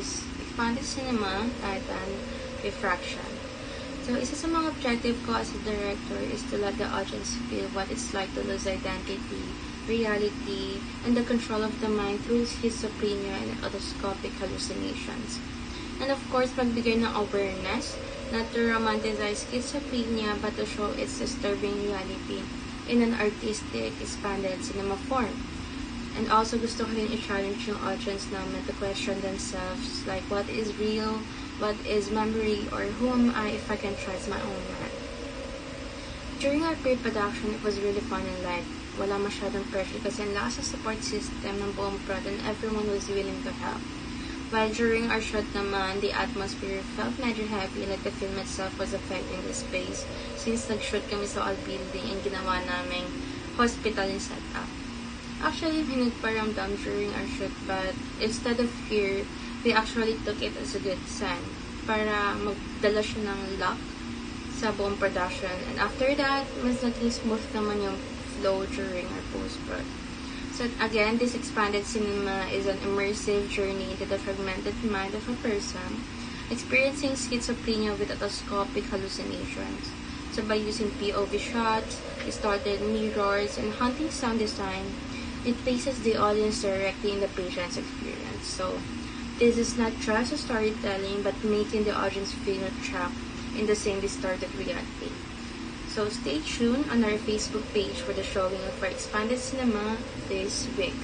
is expanded cinema at an refraction. So, isa sa mga objective ko as a director is to let the audience feel what it's like to lose identity, reality, and the control of the mind through schizophrenia and otoscopic hallucinations. And of course, magbigay ng awareness, not to romanticize schizophrenia, but to show its disturbing reality in an artistic, expanded cinema form. And also, gusto ko rin i-challenge yung audience namin to question themselves, like, what is real, what is memory, or who am I if I can trust my own mind. During our pre-production, it was really fun and light. Wala masyadong pressure kasi ang lakas sa support system ng buong prod and everyone was willing to help. While during our shoot naman, the atmosphere felt medyo heavy, like the film itself was affecting the space since nag-shoot kami sa all building and ginawa naming hospital yung setup. Actually, may nagparamdam during our shoot, but instead of fear, we actually took it as a good sign para magdala siya ng luck sa buong production. And after that, mas naging smooth naman yung flow during our post-prod. So again, this expanded cinema is an immersive journey into the fragmented mind of a person experiencing schizophrenia with otoscopic hallucinations. So by using POV shots, distorted mirrors, and haunting sound design, it places the audience directly in the patient's experience. So this is not just a storytelling, but making the audience feel trapped in the same distorted reality. So stay tuned on our Facebook page for the showing of our expanded cinema this week.